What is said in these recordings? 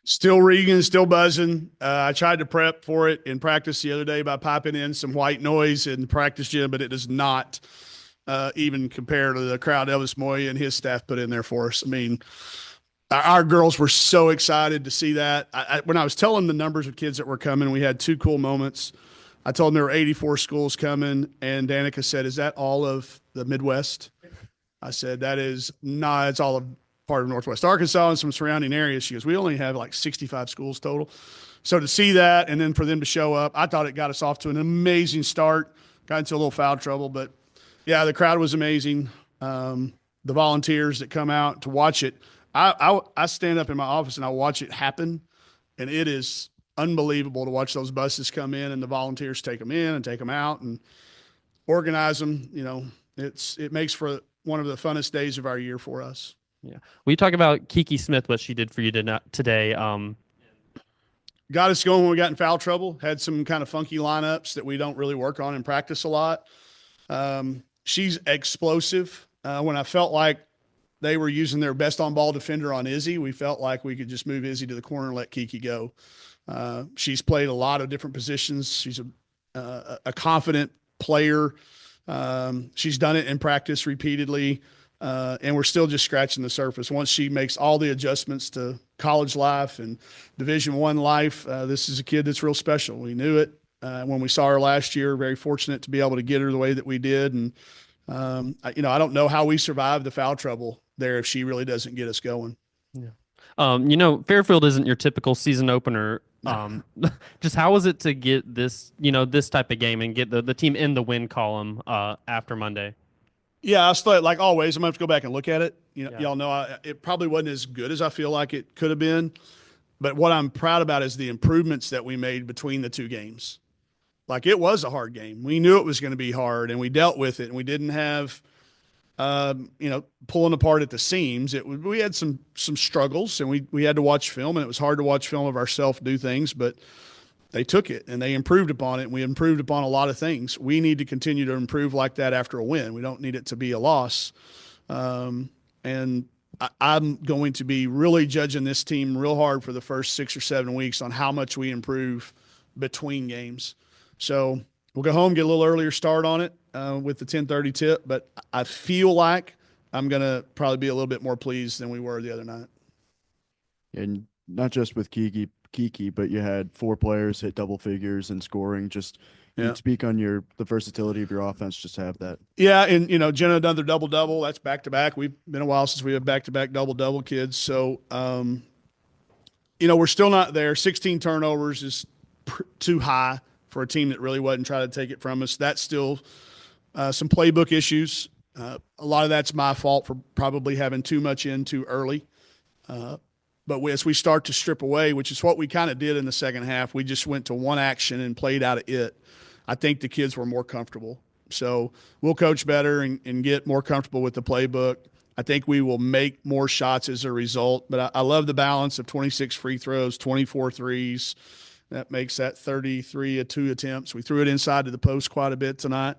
Still reading, still buzzing. I tried to prep for it in practice the other day by piping in some white noise in the practice gym, but it does not even compare to the crowd Elvis Moya and his staff put in there for us. I mean, our girls were so excited to see that. When I was telling the numbers of kids that were coming, we had two cool moments. I told them there were 84 schools coming, and Danica said, "Is that all of the Midwest?" I said, "That is not. It's all of part of Northwest Arkansas and some surrounding areas." She goes, "We only have like 65 schools total." So to see that and then for them to show up, I thought it got us off to an amazing start. Got into a little foul trouble, but yeah, the crowd was amazing. The volunteers that come out to watch it. I stand up in my office and I watch it happen, and it is unbelievable to watch those buses come in and the volunteers take them in and take them out and organize them. You know, it makes for one of the funnest days of our year for us. Yeah. Will you talk about Kiki Smith, what she did for you today? Got us going when we got in foul trouble. Had some kind of funky lineups that we don't really work on in practice a lot. She's explosive. When I felt like they were using their best on-ball defender on Izzy, we felt like we could just move Izzy to the corner and let Kiki go. She's played a lot of different positions. She's a confident player. She's done it in practice repeatedly. And we're still just scratching the surface. Once she makes all the adjustments to college life and Division I life, this is a kid that's real special. We knew it when we saw her last year. Very fortunate to be able to get her the way that we did. And, I don't know how we survived the foul trouble there if she really doesn't get us going. Yeah. Fairfield isn't your typical season opener. Just how was it to get this, this type of game and get the team in the win column after Monday? Yeah, I thought, like always, I'm going to have to go back and look at it. Y'all know it probably wasn't as good as I feel like it could have been. But what I'm proud about is the improvements that we made between the two games. Like, it was a hard game. We knew it was going to be hard, and we dealt with it, and we didn't have, pulling apart at the seams. We had some struggles, and we had to watch film, and it was hard to watch film of ourselves do things, but they took it and they improved upon it. And we improved upon a lot of things. We need to continue to improve like that after a win. We don't need it to be a loss. And I'm going to be really judging this team real hard for the first 6 or 7 weeks on how much we improve between games. So we'll go home, get a little earlier start on it with the 10:30 tip. But I feel like I'm going to probably be a little bit more pleased than we were the other night. And not just with Kiki, but you had 4 players hit double figures in scoring. Just speak on the versatility of your offense. Just have that. Yeah, and Jenna done their double. That's back to back. We've been a while since we have back to back double kids. So, we're still not there. 16 turnovers is too high for a team that really wasn't trying to take it from us. That's still some playbook issues. A lot of that's my fault for probably having too much in too early. But as we start to strip away, which is what we kind of did in the second half, we just went to one action and played out of it. I think the kids were more comfortable. So we'll coach better and get more comfortable with the playbook. I think we will make more shots as a result. But I love the balance of 26 free throws, 24 threes. That makes that 33 at 2 attempts. We threw it inside to the post quite a bit tonight.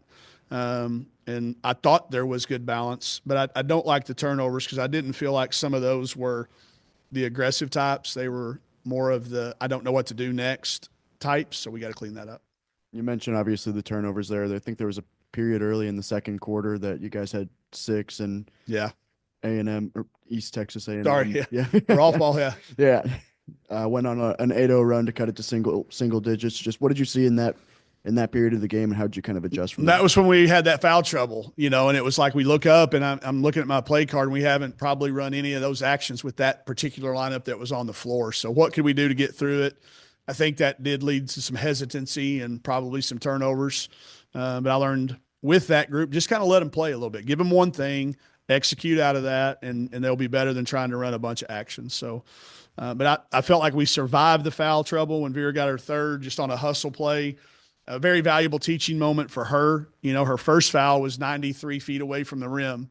And I thought there was good balance. But I don't like the turnovers because I didn't feel like some of those were – the aggressive types. They were more of the I don't know what to do next types, so we got to clean that up. You mentioned obviously the turnovers there. I think there was a period early in the second quarter that you guys had 6 and A&M or East Texas A&M. Sorry, yeah. Rolf ball, yeah. Yeah. Went on an 8-0 run to cut it to single digits. Just what did you see in that period of the game, and how did you kind of adjust from that? That was when we had that foul trouble, and it was like we look up, and I'm looking at my play card, and we haven't probably run any of those actions with that particular lineup that was on the floor. So what could we do to get through it? I think that did lead to some hesitancy and probably some turnovers. But I learned with that group, just kind of let them play a little bit. Give them one thing, execute out of that, and they'll be better than trying to run a bunch of actions. So, but I felt like we survived the foul trouble when Vera got her third just on a hustle play. A very valuable teaching moment for her. Her first foul was 93 feet away from the rim.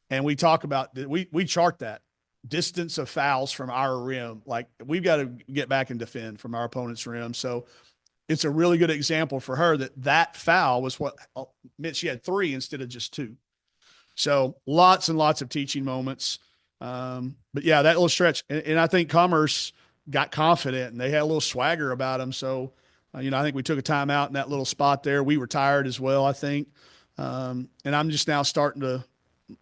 And we talk about – we chart that distance of fouls from our rim. Like, we've got to get back and defend from our opponent's rim. So it's a really good example for her that foul was what meant she had 3 instead of just 2. So lots and lots of teaching moments. But, yeah, that little stretch. And I think Commerce got confident and they had a little swagger about them. So, I think we took a time out in that little spot there. We were tired as well, I think. And I'm just now starting to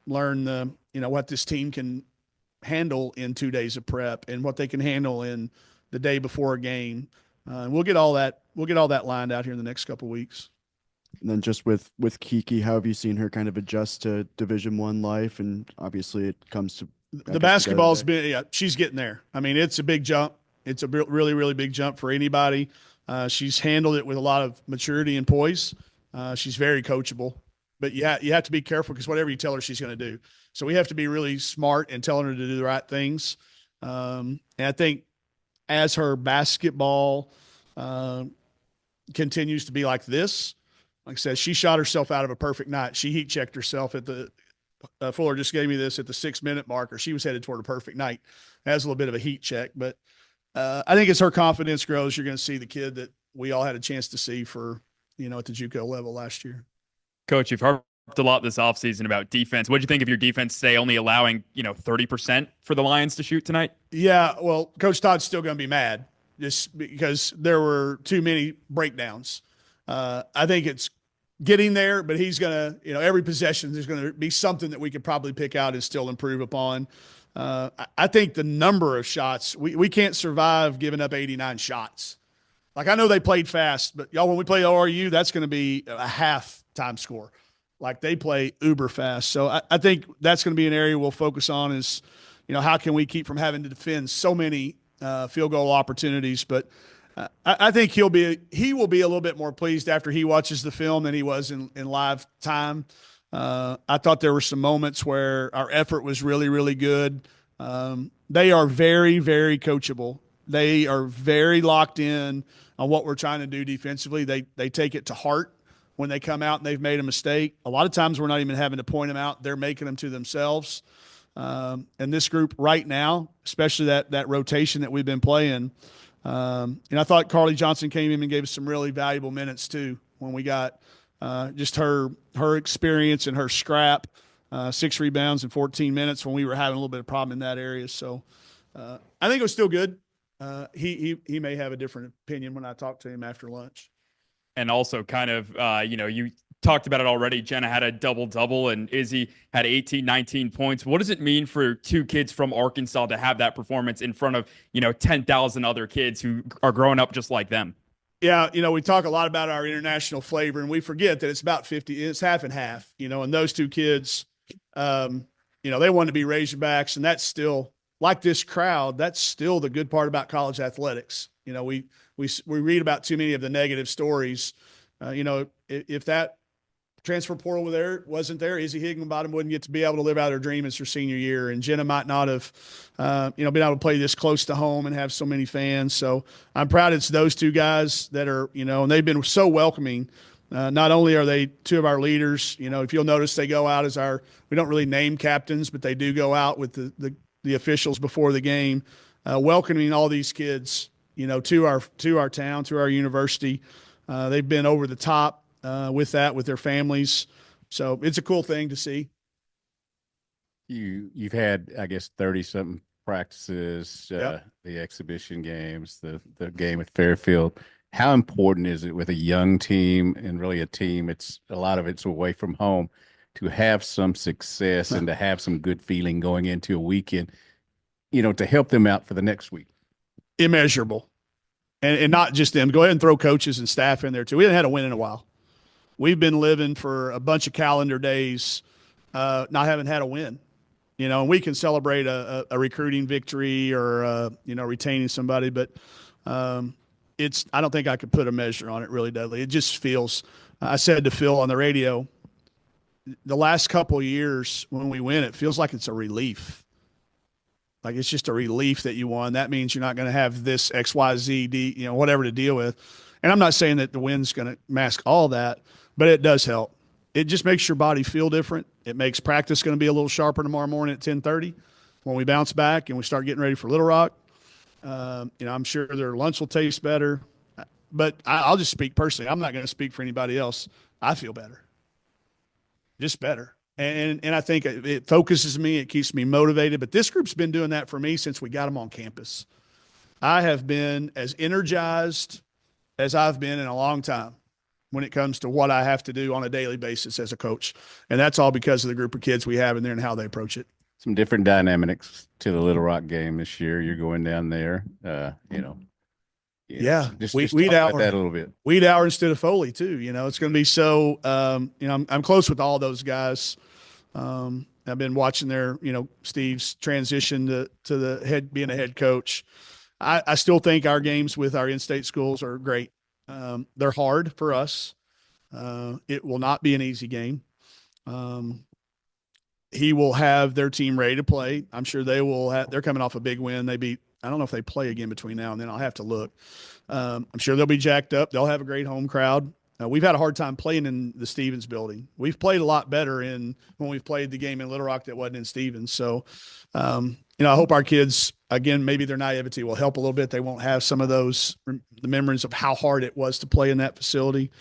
learn what this team can handle in 2 days of prep and what they can handle in the day before a game. We'll get all that lined out here in the next couple of weeks. And then just with Kiki, how have you seen her kind of adjust to Division I life? And obviously it comes to the basketball's been, she's getting there. I mean, it's a big jump. It's a really, really big jump for anybody. She's handled it with a lot of maturity and poise. She's very coachable, but you have to be careful because whatever you tell her, she's going to do. So we have to be really smart in telling her to do the right things. And I think as her basketball continues to be like this, like I said, she shot herself out of a perfect night. She heat checked herself at the Fuller just gave me this at the 6-minute marker. She was headed toward a perfect night. Has a little bit of a heat check, but I think as her confidence grows, you're going to see the kid that we all had a chance to see for, at the JUCO level last year. Coach, you've harped a lot this offseason about defense. What did you think of your defense, say, only allowing, 30% for the Lions to shoot tonight? Yeah, well, Coach Todd's still going to be mad just because there were too many breakdowns. I think it's getting there, but he's going to, every possession, there's going to be something that we could probably pick out and still improve upon. I think the number of shots, we can't survive giving up 89 shots. Like, I know they played fast, but y'all, when we play ORU, that's going to be a half-time score. Like, they play uber fast. So I think that's going to be an area we'll focus on is, how can we keep from having to defend so many field goal opportunities. But I think he will be a little bit more pleased after he watches the film than he was in live time. I thought there were some moments where our effort was really, really good. They are very, very coachable. They are very locked in on what we're trying to do defensively. They take it to heart when they come out and they've made a mistake. A lot of times we're not even having to point them out. They're making them to themselves. And this group right now, especially that rotation that we've been playing, and I thought Carly Johnson came in and gave us some really valuable minutes too when we got just her experience and her scrap, 6 rebounds in 14 minutes when we were having a little bit of problem in that area. So I think it was still good. He may have a different opinion when I talk to him after lunch. And also kind of, you talked about it already. Jenna had a double-double and Izzy had 18, 19 points. What does it mean for 2 kids from Arkansas to have that performance in front of, 10,000 other kids who are growing up just like them? Yeah, we talk a lot about our international flavor, and we forget that it's about 50. It's half and half, and those 2 kids, they want to be Razorbacks, and that's still, like this crowd, that's still the good part about college athletics. We read about too many of the negative stories. If that transfer portal wasn't there, Izzy Higginbottom wouldn't get to be able to live out her dream as her senior year, and Jenna might not have, been able to play this close to home and have so many fans. So I'm proud it's those 2 guys that are, and they've been so welcoming. Not only are they 2 of our leaders, if you'll notice, they go out as we don't really name captains, but they do go out with the officials before the game, welcoming all these kids, to our town, to our university. They've been over the top with their families. So it's a cool thing to see. You've had, I guess, 30-something practices, Yep. the exhibition games, the game at Fairfield. How important is it with a young team and really a team, a lot of it's away from home, to have some success and to have some good feeling going into a weekend, to help them out for the next week? Immeasurable. And not just them. Go ahead and throw coaches and staff in there too. We haven't had a win in a while. We've been living for a bunch of calendar days, not having had a win. And we can celebrate a recruiting victory or retaining somebody, but I don't think I could put a measure on it really, Dudley. It just feels. I said to Phil on the radio, the last couple of years when we win, it feels like it's a relief. Like it's just a relief that you won. That means you're not going to have this XYZ, whatever to deal with. And I'm not saying that the win's going to mask all that, but it does help. It just makes your body feel different. It makes practice going to be a little sharper tomorrow morning at 10:30 when we bounce back and we start getting ready for Little Rock. I'm sure their lunch will taste better. But I'll just speak personally. I'm not going to speak for anybody else. I feel better. Just better. And I think it focuses me. It keeps me motivated. But this group's been doing that for me since we got them on campus. I have been as energized as I've been in a long time when it comes to what I have to do on a daily basis as a coach. And that's all because of the group of kids we have in there and how they approach it. Some different dynamics to the Little Rock game this year. You're going down there, Yeah. Just Weed talk about hour. that a little bit. Weed hour instead of Foley too. It's going to be so, I'm close with all those guys. I've been watching their, Steve's transition to the being a head coach. I still think our games with our in-state schools are great. They're hard for us. It will not be an easy game. He will have their team ready to play. I'm sure they will they're coming off a big win. I don't know if they play again between now and then. I'll have to look. I'm sure they'll be jacked up. They'll have a great home crowd. We've had a hard time playing in the Stevens building. We've played a lot better when we've played the game in Little Rock that wasn't in Stevens. So, I hope our kids, again, maybe their naivety will help a little bit. They won't have some of the memories of how hard it was to play in that facility.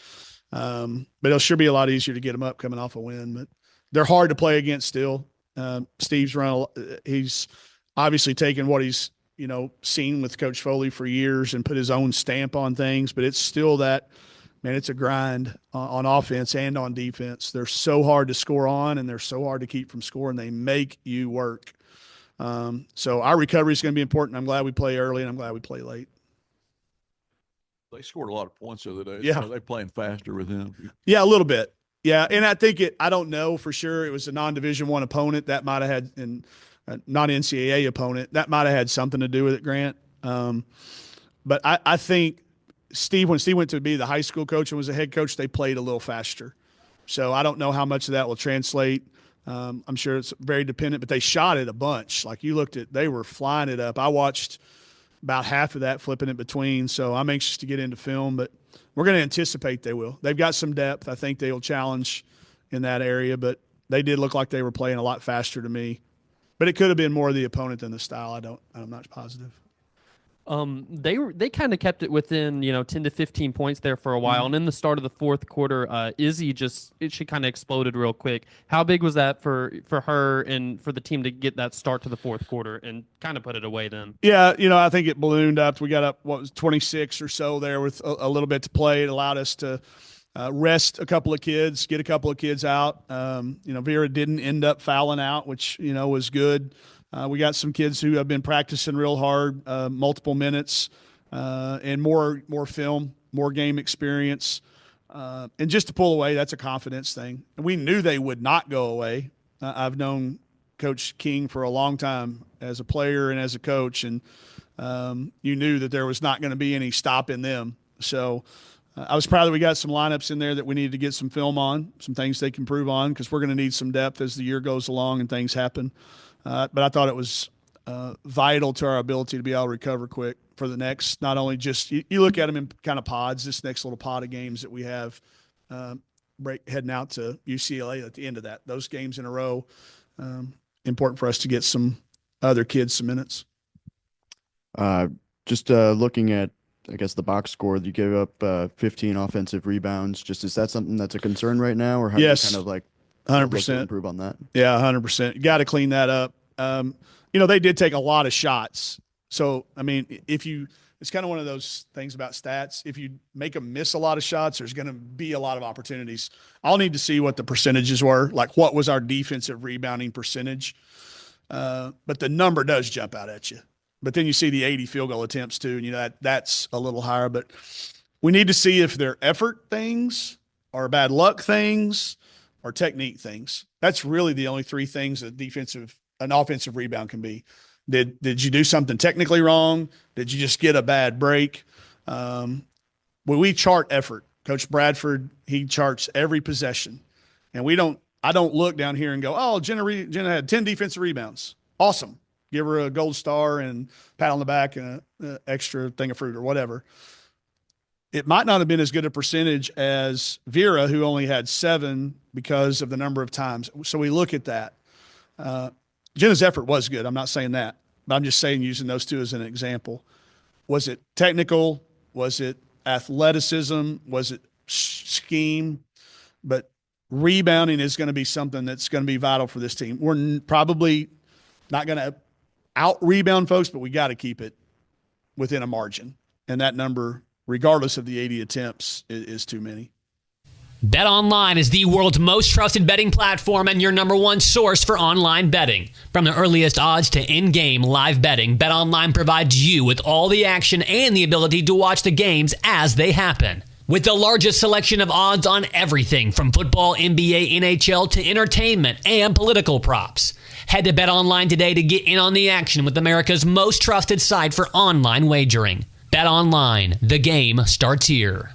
But it'll sure be a lot easier to get them up coming off a win. But they're hard to play against still. Steve's he's obviously taken what he's, seen with Coach Foley for years and put his own stamp on things, but it's still it's a grind on offense and on defense. They're so hard to score on, and they're so hard to keep from scoring. They make you work. So our recovery is going to be important. I'm glad we play early, and I'm glad we play late. They scored a lot of points the other day. Yeah. So they're playing faster with him. Yeah, a little bit. Yeah, and I think I don't know for sure. It was a non-Division I opponent that might have had, and not NCAA opponent, that might have had something to do with it, Grant. But I think when Steve went to be the high school coach and was a head coach, they played a little faster. So I don't know how much of that will translate. I'm sure it's very dependent, but they shot it a bunch. Like they were flying it up. I watched about half of that flipping it between. So I'm anxious to get into film, but we're going to anticipate they will. They've got some depth. I think they will challenge in that area, but they did look like they were playing a lot faster to me. But it could have been more the opponent than the style. I'm not positive. They kind of kept it within 10 to 15 points there for a while, and in the start of the fourth quarter, Izzy she kind of exploded real quick. How big was that for her and for the team to get that start to the fourth quarter and kind of put it away then? Yeah, I think it ballooned up. We got up 26 or so there with a little bit to play. It allowed us to rest a couple of kids, get a couple of kids out. Vera didn't end up fouling out, which was good. We got some kids who have been practicing real hard, multiple minutes, and more film, more game experience. And just to pull away, that's a confidence thing. We knew they would not go away. I've known Coach King for a long time as a player and as a coach, and you knew that there was not going to be any stopping them. So I was proud that we got some lineups in there that we needed to get some film on, some things they can improve on, because we're going to need some depth as the year goes along and things happen. But I thought it was vital to our ability to be able to recover quick for the next, not only just you look at them in kind of pods, this next little pod of games that we have heading out to UCLA at the end of that. Those games in a row, important for us to get some other kids some minutes. Just looking at, I guess, the box score, you gave up 15 offensive rebounds. Is that something that's a concern right now, or how yes, do you kind of like 100% improve on that? Yeah, 100%. You got to clean that up. They did take a lot of shots. So, it's kind of one of those things about stats. If you make them miss a lot of shots, there's going to be a lot of opportunities. I'll need to see what the percentages were, like what was our defensive rebounding percentage. But the number does jump out at you. But then you see the 80 field goal attempts too, and that's a little higher. But we need to see if they're effort things or bad luck things or technique things. That's really the only three things an offensive rebound can be. Did you do something technically wrong? Did you just get a bad break? When we chart effort, Coach Bradford, he charts every possession, and I don't look down here and go, oh, Jenna had 10 defensive rebounds. Awesome. Give her a gold star and pat on the back and an extra thing of fruit or whatever. It might not have been as good a percentage as Vera, who only had 7 because of the number of times. So we look at that. Jenna's effort was good. I'm not saying that, but I'm just saying using those two as an example. Was it technical? Was it athleticism? Was it scheme? But rebounding is going to be something that's going to be vital for this team. We're probably not going to out-rebound folks, but we got to keep it within a margin. And that number, regardless of the 80 attempts, is too many. BetOnline is the world's most trusted betting platform and your number one source for online betting. From the earliest odds to in-game live betting, BetOnline provides you with all the action and the ability to watch the games as they happen. With the largest selection of odds on everything from football, NBA, NHL to entertainment and political props. Head to BetOnline today to get in on the action with America's most trusted site for online wagering. BetOnline, the game starts here.